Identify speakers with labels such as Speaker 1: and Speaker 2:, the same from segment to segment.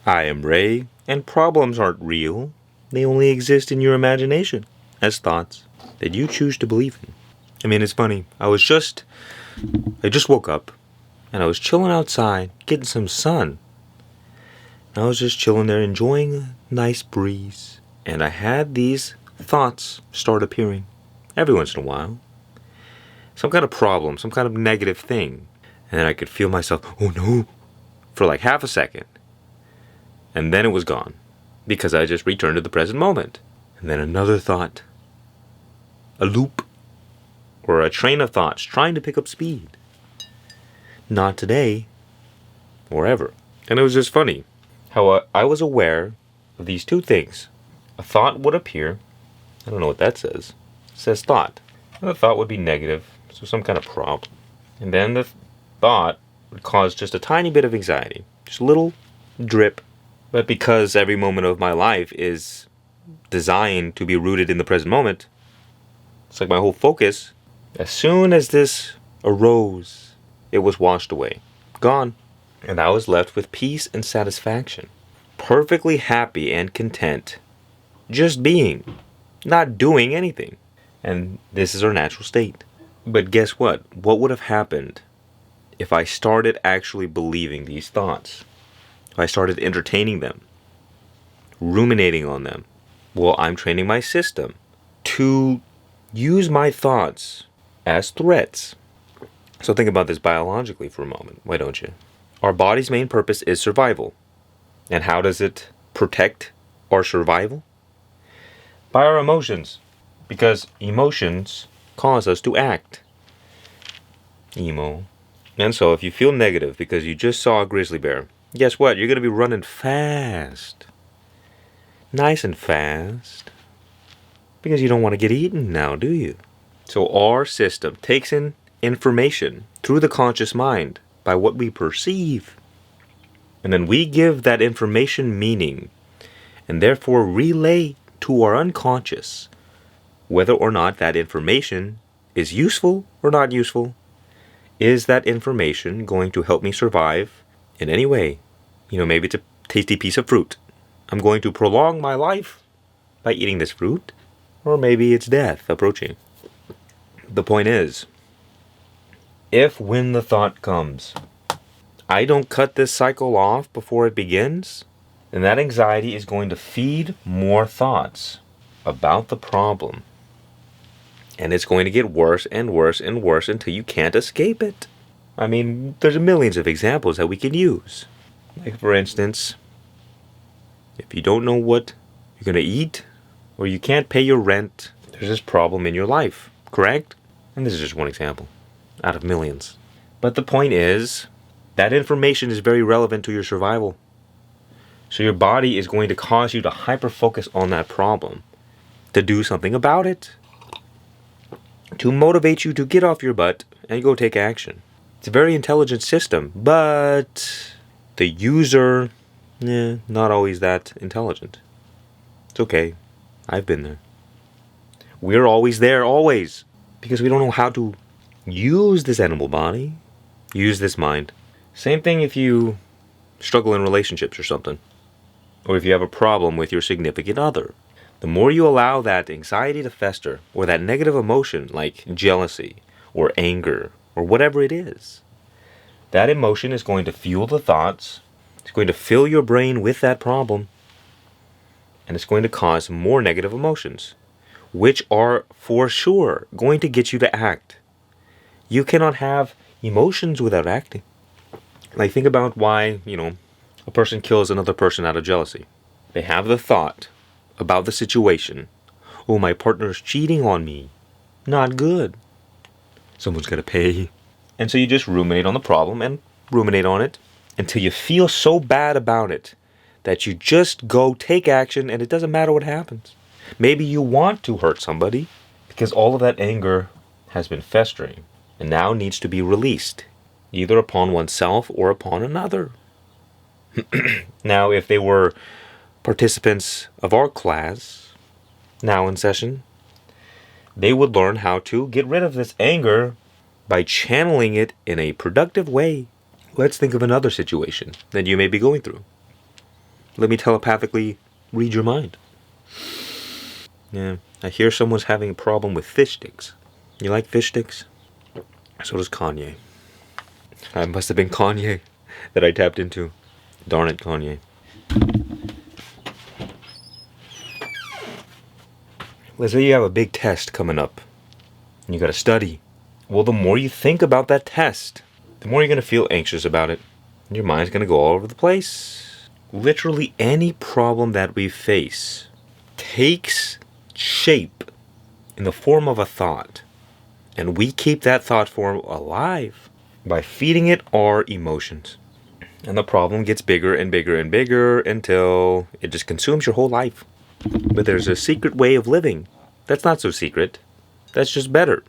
Speaker 1: I am Ray, and problems aren't real. They only exist in your imagination as thoughts that you choose to believe in. I mean, it's funny. I just woke up and I was chilling outside, getting some sun. And I was just chilling there, enjoying a nice breeze. And I had these thoughts start appearing every once in a while. Some kind of problem, some kind of negative thing. And then I could feel myself, oh no, for like half a second. And then it was gone, because I just returned to the present moment. And then another thought, a loop, or a train of thoughts trying to pick up speed. Not today, or ever. And it was just funny how I was aware of these two things. A thought would appear, I don't know what that says. It says thought. And the thought would be negative, so some kind of problem. And then the thought would cause just a tiny bit of anxiety, just a little drip. But because every moment of my life is designed to be rooted in the present moment, it's like my whole focus, as soon as this arose, it was washed away, gone. And I was left with peace and satisfaction, perfectly happy and content, just being, not doing anything. And this is our natural state. But guess what? What would have happened if I started actually believing these thoughts? If I started entertaining them, ruminating on them? Well, I'm training my system to use my thoughts as threats. So think about this biologically for a moment, why don't you? Our body's main purpose is survival. And how does it protect our survival? By our emotions. Because emotions cause us to act. Emo. And so if you feel negative because you just saw a grizzly bear, guess what? You're going to be running fast. Nice and fast. Because you don't want to get eaten now, do you? So our system takes in information through the conscious mind by what we perceive. And then we give that information meaning and therefore relay to our unconscious whether or not that information is useful or not useful. Is that information going to help me survive in any way? Maybe it's a tasty piece of fruit. I'm going to prolong my life by eating this fruit. Or maybe it's death approaching. The point is, if when the thought comes, I don't cut this cycle off before it begins, then that anxiety is going to feed more thoughts about the problem. And it's going to get worse and worse and worse until you can't escape it. I mean, there's millions of examples that we can use. Like, for instance, if you don't know what you're going to eat, or you can't pay your rent, there's this problem in your life, correct? And this is just one example out of millions. But the point is, that information is very relevant to your survival. So your body is going to cause you to hyper-focus on that problem, to do something about it, to motivate you to get off your butt and go take action. It's a very intelligent system, but the user, not always that intelligent. It's okay. I've been there. We're always there, always. Because we don't know how to use this animal body, use this mind. Same thing if you struggle in relationships or something. Or if you have a problem with your significant other. The more you allow that anxiety to fester, or that negative emotion like jealousy, or anger, or whatever it is, that emotion is going to fuel the thoughts, it's going to fill your brain with that problem, and it's going to cause more negative emotions, which are for sure going to get you to act. You cannot have emotions without acting. Like, think about why, a person kills another person out of jealousy. They have the thought about the situation. Oh, my partner's cheating on me. Not good. Someone's got to pay. And so you just ruminate on the problem and ruminate on it until you feel so bad about it that you just go take action and it doesn't matter what happens. Maybe you want to hurt somebody because all of that anger has been festering and now needs to be released, either upon oneself or upon another. Now, if they were participants of our class, now in session, they would learn how to get rid of this anger by channeling it in a productive way. Let's think of another situation that you may be going through. let me telepathically read your mind. Yeah, I hear someone's having a problem with fish sticks. You like fish sticks? So does Kanye. I must have been Kanye that I tapped into. Darn it, Kanye. Let's say you have a big test coming up and you gotta study. Well, the more you think about that test, the more you're gonna feel anxious about it. And your mind's gonna go all over the place. Literally any problem that we face takes shape in the form of a thought. And we keep that thought form alive by feeding it our emotions. And the problem gets bigger and bigger and bigger until it just consumes your whole life. But there's a secret way of living. That's not so secret. That's just better.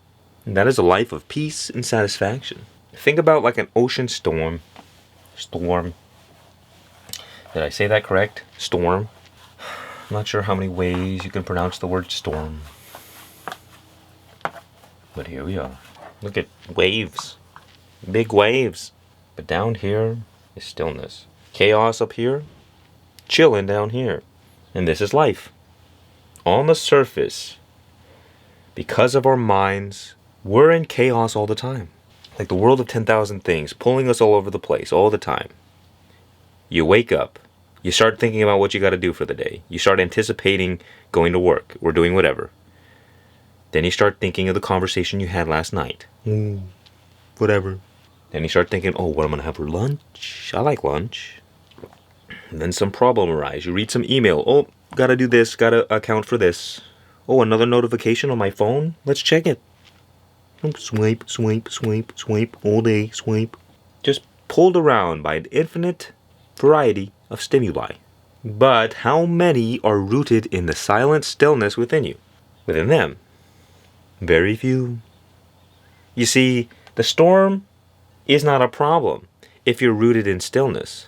Speaker 1: And that is a life of peace and satisfaction. Think about like an ocean storm. Storm. Did I say that correct? Storm. I'm not sure how many ways you can pronounce the word storm. But here we are. Look at waves. Big waves. But down here is stillness. Chaos up here. Chilling down here. And this is life. On the surface, because of our minds, we're in chaos all the time. Like the world of 10,000 things pulling us all over the place all the time. You wake up. You start thinking about what you got to do for the day. You start anticipating going to work or doing whatever. Then you start thinking of the conversation you had last night. Whatever. Then you start thinking, oh, what am I going to have for lunch? I like lunch. And then some problem arises. You read some email. Oh, gotta do this. Gotta account for this. Oh, another notification on my phone? Let's check it. Swipe, swipe, swipe, swipe. All day, swipe. Just pulled around by an infinite variety of stimuli. But how many are rooted in the silent stillness within you? Within them? Very few. You see, the storm is not a problem if you're rooted in stillness.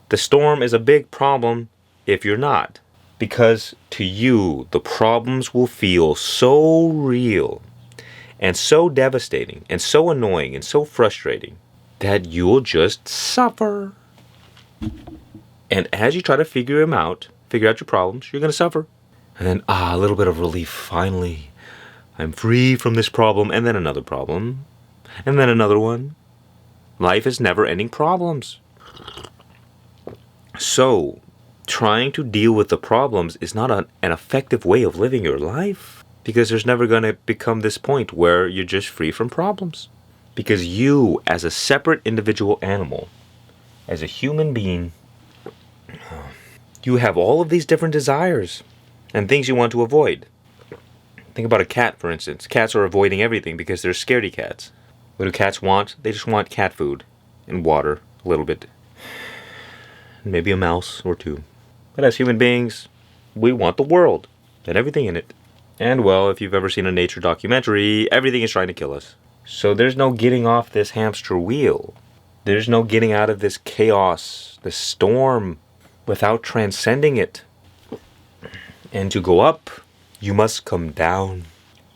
Speaker 1: The storm is a big problem if you're not. Because to you, the problems will feel so real and so devastating and so annoying and so frustrating that you'll just suffer. And as you try to figure out your problems, you're going to suffer. And then, a little bit of relief, finally. I'm free from this problem, and then another problem, and then another one. Life is never-ending problems. So, trying to deal with the problems is not an effective way of living your life. Because there's never going to become this point where you're just free from problems. Because you, as a separate individual animal, as a human being, you have all of these different desires and things you want to avoid. Think about a cat, for instance. Cats are avoiding everything because they're scaredy cats. What do cats want? They just want cat food and water, a little bit. Maybe a mouse or two. But as human beings, we want the world and everything in it. And well, if you've ever seen a nature documentary, everything is trying to kill us. So there's no getting off this hamster wheel. There's no getting out of this chaos, this storm, without transcending it. And to go up, you must come down.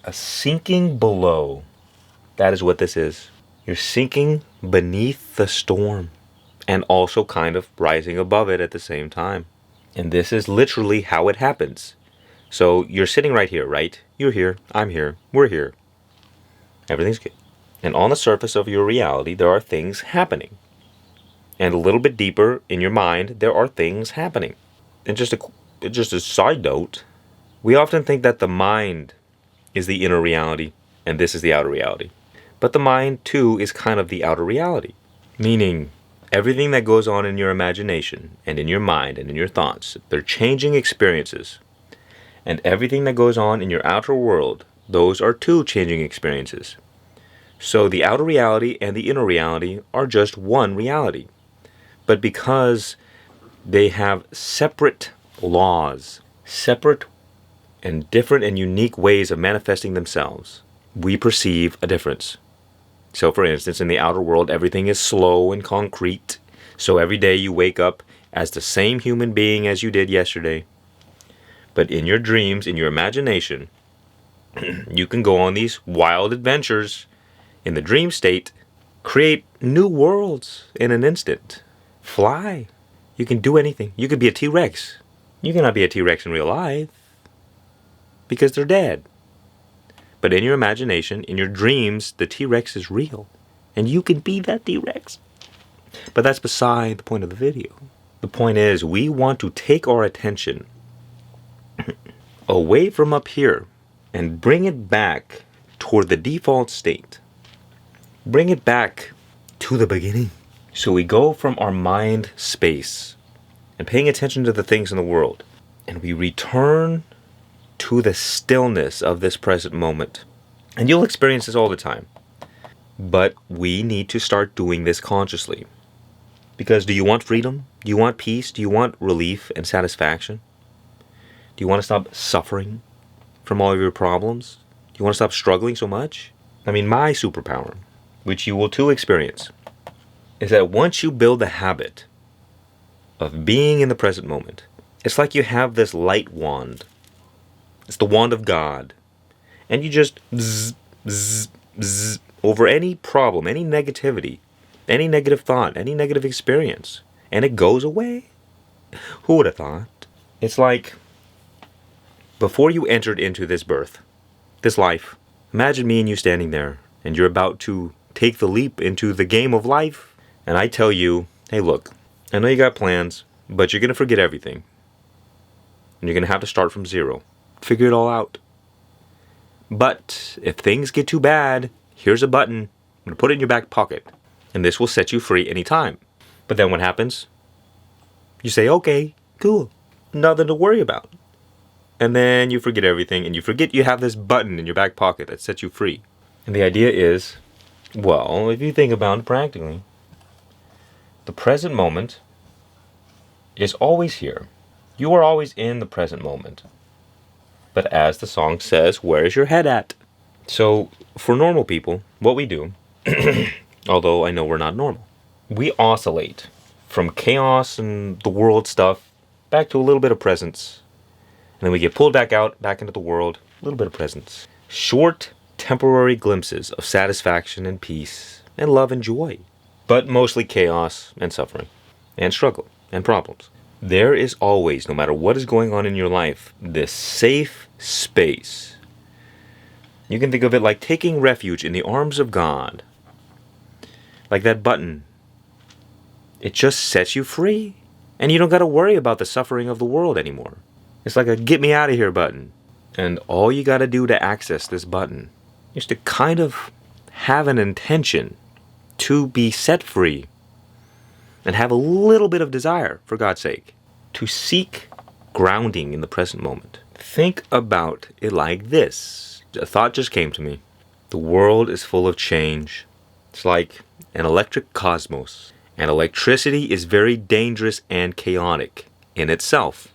Speaker 1: A sinking below. That is what this is. You're sinking beneath the storm. And also kind of rising above it at the same time. And this is literally how it happens. So you're sitting right here, right? You're here, I'm here, we're here. Everything's good. And on the surface of your reality, there are things happening. And a little bit deeper in your mind, there are things happening. And just a side note, we often think that the mind is the inner reality, and this is the outer reality. But the mind, too, is kind of the outer reality. Meaning, everything that goes on in your imagination, and in your mind, and in your thoughts, they're changing experiences. And everything that goes on in your outer world, those are two changing experiences. So the outer reality and the inner reality are just one reality. But because they have separate laws, separate and different and unique ways of manifesting themselves, we perceive a difference. So for instance, in the outer world, everything is slow and concrete. So every day you wake up as the same human being as you did yesterday. But in your dreams, in your imagination, you can go on these wild adventures in the dream state, create new worlds in an instant. Fly. You can do anything. You could be a T-Rex. You cannot be a T-Rex in real life because they're dead. But in your imagination, in your dreams, the T-Rex is real. And you can be that T-Rex. But that's beside the point of the video. The point is, we want to take our attention away from up here and bring it back toward the default state. Bring it back to the beginning. So we go from our mind space and paying attention to the things in the world, and we return to the stillness of this present moment. And you'll experience this all the time. But we need to start doing this consciously. Because do you want freedom? Do you want peace? Do you want relief and satisfaction? Do you want to stop suffering from all of your problems? Do you want to stop struggling so much? I mean, my superpower, which you will too experience, is that once you build the habit of being in the present moment, it's like you have this light wand. It's the wand of God. And you just bzz, bzz, bzz, over any problem, any negativity, any negative thought, any negative experience, and it goes away. Who would have thought? It's like before you entered into this birth, this life, imagine me and you standing there, and you're about to take the leap into the game of life, and I tell you, hey look, I know you got plans, but you're going to forget everything. And you're going to have to start from zero. Figure it all out. But if things get too bad, here's a button. I'm going to put it in your back pocket. And this will set you free anytime. But then what happens? You say, okay, cool. Nothing to worry about. And then you forget everything. And you forget you have this button in your back pocket that sets you free. And the idea is, well, if you think about it practically, the present moment is always here. You are always in the present moment. But as the song says, where is your head at? So, for normal people, what we do, although I know we're not normal, we oscillate from chaos and the world stuff back to a little bit of presence. And then we get pulled back out, back into the world, a little bit of presence. Short, temporary glimpses of satisfaction and peace and love and joy. But mostly chaos and suffering and struggle and problems. There is always, no matter what is going on in your life, this safe space. You can think of it like taking refuge in the arms of God. Like that button. It just sets you free. And you don't got to worry about the suffering of the world anymore. It's like a get me out of here button. And all you got to do to access this button is to kind of have an intention to be set free. And have a little bit of desire, for God's sake, to seek grounding in the present moment. Think about it like this. A thought just came to me. The world is full of change. It's like an electric cosmos. And electricity is very dangerous and chaotic in itself.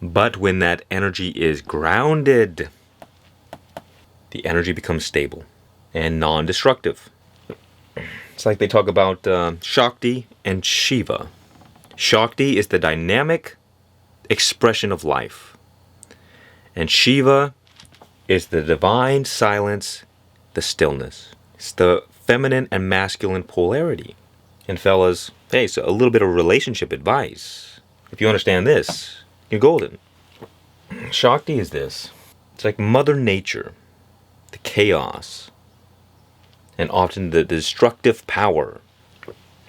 Speaker 1: But when that energy is grounded, the energy becomes stable and non-destructive. It's like they talk about Shakti and Shiva. Shakti is the dynamic expression of life. And Shiva is the divine silence, the stillness. It's the feminine and masculine polarity. And fellas, hey, so a little bit of relationship advice. If you understand this, you're golden. Shakti is this. It's like Mother Nature, the chaos, and often the destructive power.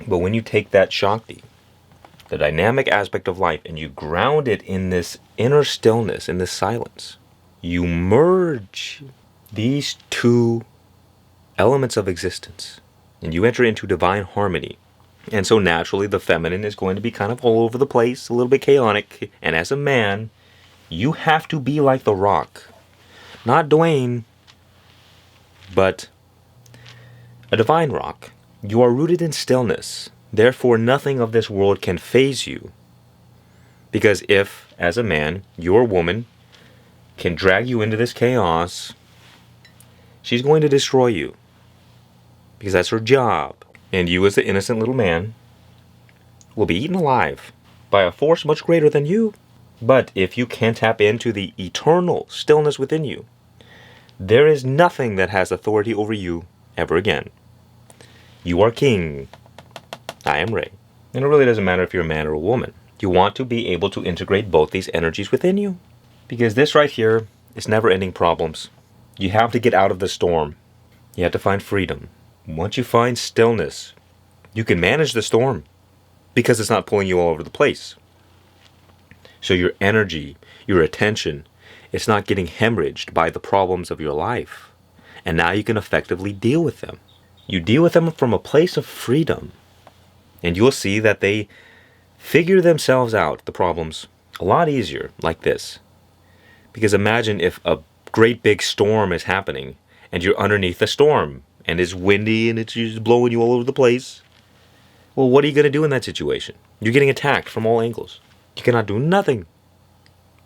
Speaker 1: But when you take that Shakti, the dynamic aspect of life, and you ground it in this inner stillness, in this silence, you merge these two elements of existence, and you enter into divine harmony. And so naturally, the feminine is going to be kind of all over the place, a little bit chaotic. And as a man, you have to be like the Rock. Not Dwayne, but a divine rock. You are rooted in stillness. Therefore, nothing of this world can faze you. Because if, as a man, your woman can drag you into this chaos, she's going to destroy you. Because that's her job. And you, as the innocent little man, will be eaten alive by a force much greater than you. But if you can tap into the eternal stillness within you, there is nothing that has authority over you ever again. You are king. I am Ray. And it really doesn't matter if you're a man or a woman. You want to be able to integrate both these energies within you. Because this right here is never-ending problems. You have to get out of the storm. You have to find freedom. Once you find stillness, you can manage the storm because it's not pulling you all over the place. So your energy, your attention, it's not getting hemorrhaged by the problems of your life. And now you can effectively deal with them. You deal with them from a place of freedom. And you'll see that they figure themselves out, the problems, a lot easier like this. Because imagine if a great big storm is happening and you're underneath the storm and it's windy and it's just blowing you all over the place. Well, what are you going to do in that situation? You're getting attacked from all angles. You cannot do nothing.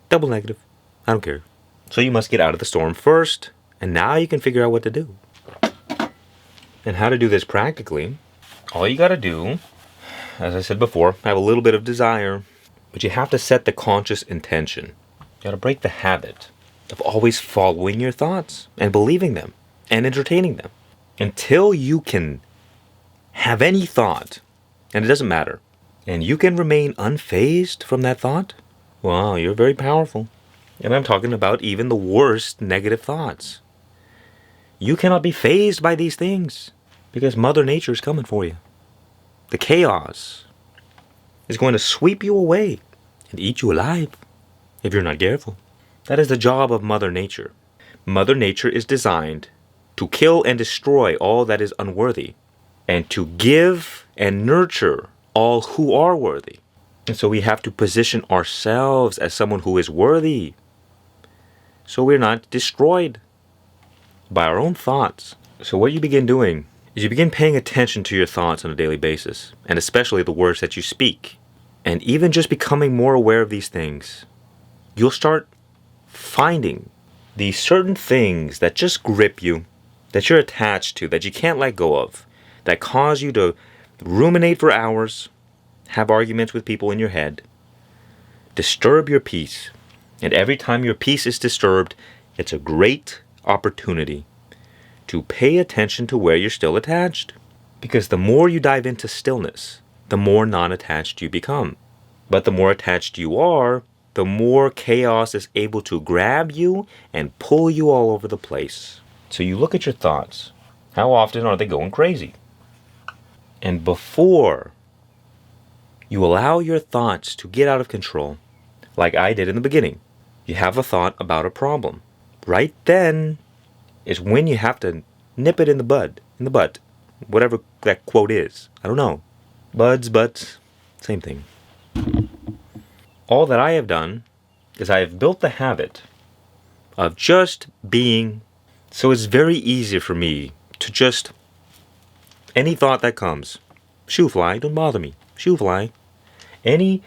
Speaker 1: Double negative. I don't care. So you must get out of the storm first, and now you can figure out what to do. And how to do this practically, all you got to do, as I said before, have a little bit of desire, but you have to set the conscious intention. You got to break the habit of always following your thoughts and believing them and entertaining them. Until you can have any thought, and it doesn't matter, and you can remain unfazed from that thought, wow, you're very powerful. And I'm talking about even the worst negative thoughts. You cannot be fazed by these things because Mother Nature is coming for you. The chaos is going to sweep you away and eat you alive if you're not careful. That is the job of Mother Nature. Mother Nature is designed to kill and destroy all that is unworthy and to give and nurture all who are worthy. And so we have to position ourselves as someone who is worthy so we're not destroyed by our own thoughts. So what you begin doing is you begin paying attention to your thoughts on a daily basis, and especially the words that you speak. And even just becoming more aware of these things, you'll start finding these certain things that just grip you, that you're attached to, that you can't let go of, that cause you to ruminate for hours, have arguments with people in your head, disturb your peace. And every time your peace is disturbed, it's a great opportunity to pay attention to where you're still attached. Because the more you dive into stillness, the more non-attached you become. But the more attached you are, the more chaos is able to grab you and pull you all over the place. So you look at your thoughts. How often are they going crazy? And before you allow your thoughts to get out of control, like I did in the beginning, you have a thought about a problem. Right then is when you have to nip it in the butt, whatever that quote is. I don't know. Buds, butts, same thing. All that I have done is I have built the habit of just being, so it's very easy for me to just, any thought that comes, shoo fly, don't bother me, shoo fly. Any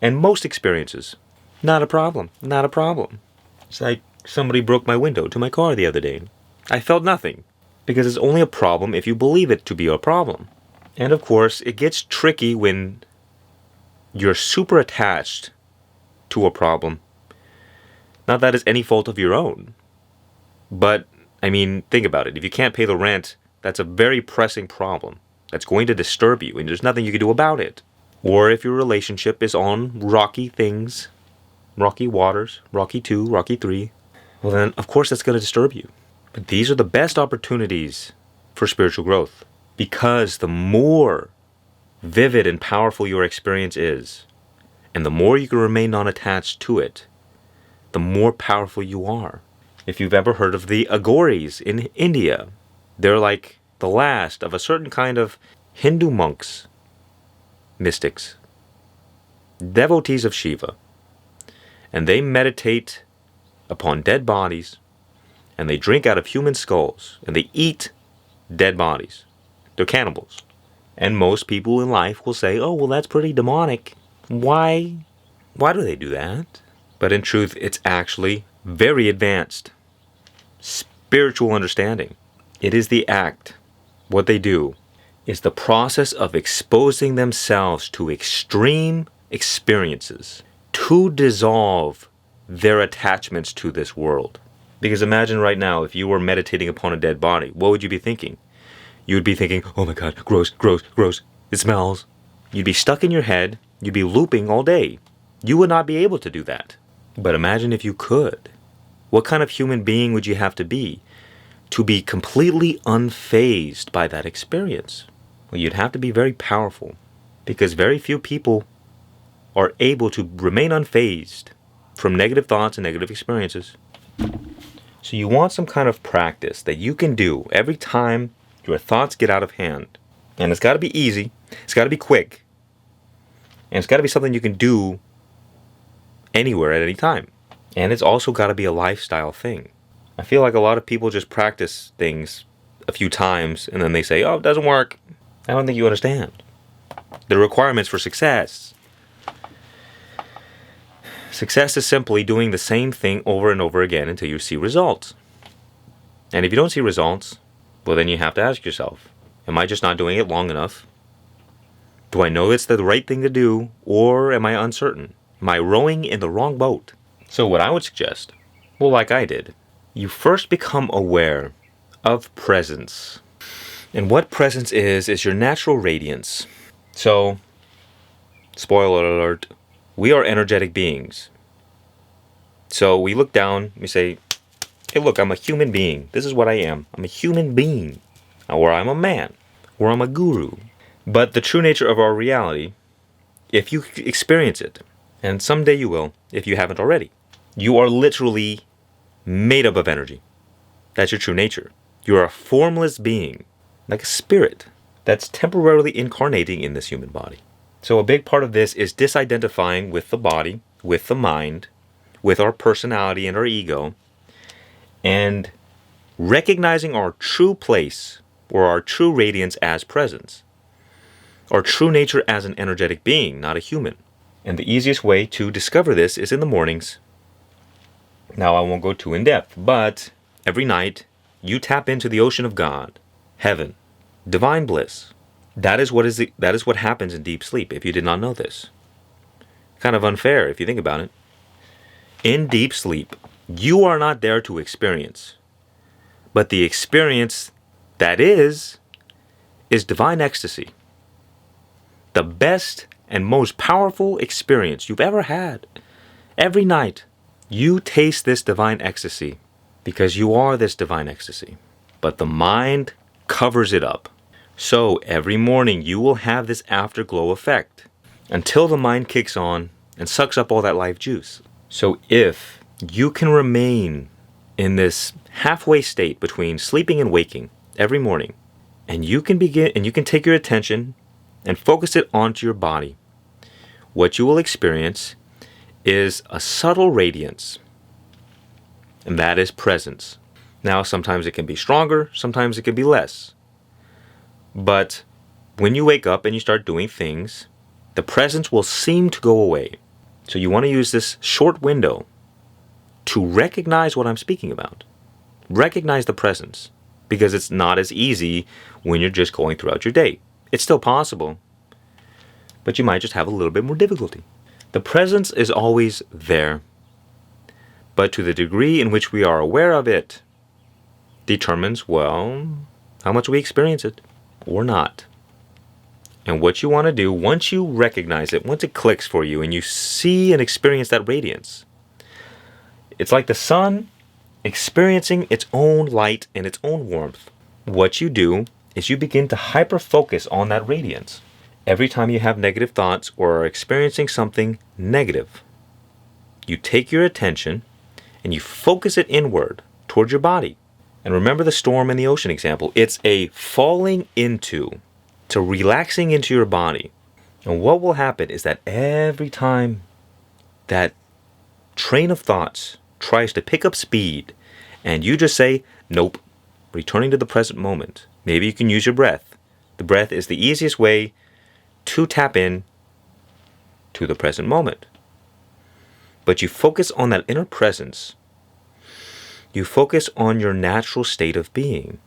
Speaker 1: and most experiences, not a problem, not a problem. It's like somebody broke my window to my car the other day. I felt nothing, because it's only a problem if you believe it to be a problem. And of course, it gets tricky when you're super attached to a problem. Not that it's any fault of your own. But, I mean, think about it. If you can't pay the rent, that's a very pressing problem. That's going to disturb you, and there's nothing you can do about it. Or if your relationship is on rocky things, rocky waters, Rocky 2, Rocky 3, well then, of course, that's going to disturb you. But these are the best opportunities for spiritual growth. Because the more vivid and powerful your experience is, and the more you can remain non-attached to it, the more powerful you are. If you've ever heard of the Aghoris in India, they're like the last of a certain kind of Hindu monks, mystics, devotees of Shiva. And they meditate upon dead bodies, and they drink out of human skulls, and they eat dead bodies. They're cannibals. And most people in life will say, oh, well, that's pretty demonic. Why do they do that? But in truth, it's actually very advanced spiritual understanding. It is the act. What they do is the process of exposing themselves to extreme experiences to dissolve their attachments to this world. Because imagine right now, if you were meditating upon a dead body, what would you be thinking? You would be thinking, oh my God, gross, gross, gross. It smells. You'd be stuck in your head. You'd be looping all day. You would not be able to do that. But imagine if you could. What kind of human being would you have to be completely unfazed by that experience? Well, you'd have to be very powerful, because very few people are able to remain unfazed from negative thoughts and negative experiences. So you want some kind of practice that you can do every time your thoughts get out of hand. And it's got to be easy. It's got to be quick. And it's got to be something you can do anywhere at any time. And it's also got to be a lifestyle thing. I feel like a lot of people just practice things a few times and then they say, oh, it doesn't work. I don't think you understand the requirements for success. Success is simply doing the same thing over and over again until you see results. And if you don't see results, well, then you have to ask yourself, am I just not doing it long enough? Do I know it's the right thing to do, or am I uncertain? Am I rowing in the wrong boat? So what I would suggest, well, like I did, you first become aware of presence. And what presence is your natural radiance. So, spoiler alert, we are energetic beings. So we look down, we say, hey look, I'm a human being. This is what I am. I'm a human being. Or I'm a man. Or I'm a guru. But the true nature of our reality, if you experience it, and someday you will, if you haven't already, you are literally made up of energy. That's your true nature. You are a formless being, like a spirit, that's temporarily incarnating in this human body. So a big part of this is disidentifying with the body, with the mind, with our personality and our ego, and recognizing our true place or our true radiance as presence, our true nature as an energetic being, not a human. And the easiest way to discover this is in the mornings. Now I won't go too in depth, but every night you tap into the ocean of God, heaven, divine bliss. That is what happens in deep sleep, if you did not know this. Kind of unfair if you think about it. In deep sleep, you are not there to experience. But the experience that is divine ecstasy. The best and most powerful experience you've ever had. Every night, you taste this divine ecstasy because you are this divine ecstasy. But the mind covers it up. So every morning you will have this afterglow effect until the mind kicks on and sucks up all that life juice. So if you can remain in this halfway state between sleeping and waking every morning, and you can take your attention and focus it onto your body, what you will experience is a subtle radiance, and that is presence. Now, sometimes it can be stronger, sometimes it can be less. But when you wake up and you start doing things, the presence will seem to go away. So you want to use this short window to recognize what I'm speaking about. Recognize the presence, because it's not as easy when you're just going throughout your day. It's still possible, but you might just have a little bit more difficulty. The presence is always there, but to the degree in which we are aware of it determines, well, how much we experience it or not. And what you want to do, once you recognize it, once it clicks for you and you see and experience that radiance, it's like the sun experiencing its own light and its own warmth. What you do is you begin to hyper-focus on that radiance. Every time you have negative thoughts or are experiencing something negative, you take your attention and you focus it inward towards your body. And remember the storm in the ocean example. It's a falling into, to relaxing into your body. And what will happen is that every time that train of thoughts tries to pick up speed and you just say, nope, returning to the present moment. Maybe you can use your breath. The breath is the easiest way to tap in to the present moment. But you focus on that inner presence. You focus on your natural state of being.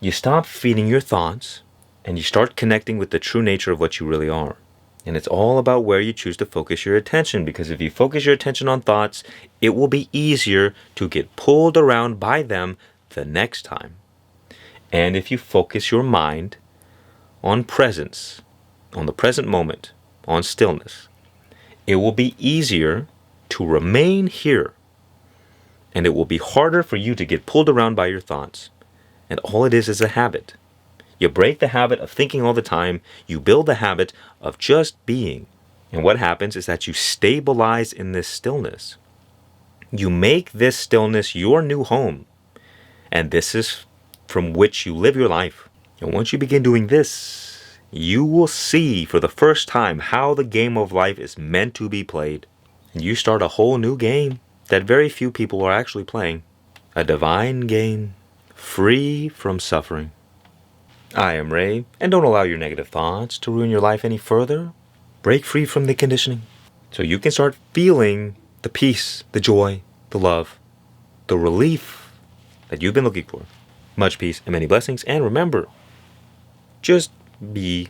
Speaker 1: You stop feeding your thoughts and you start connecting with the true nature of what you really are. And it's all about where you choose to focus your attention, because if you focus your attention on thoughts, it will be easier to get pulled around by them the next time. And if you focus your mind on presence, on the present moment, on stillness, it will be easier to remain here. And it will be harder for you to get pulled around by your thoughts. And all it is a habit. You break the habit of thinking all the time. You build the habit of just being. And what happens is that you stabilize in this stillness. You make this stillness your new home. And this is from which you live your life. And once you begin doing this, you will see for the first time how the game of life is meant to be played. And you start a whole new game that very few people are actually playing. A divine game, free from suffering. I am Ray, and don't allow your negative thoughts to ruin your life any further. Break free from the conditioning so you can start feeling the peace, the joy, the love, the relief that you've been looking for. Much peace and many blessings, and remember, just be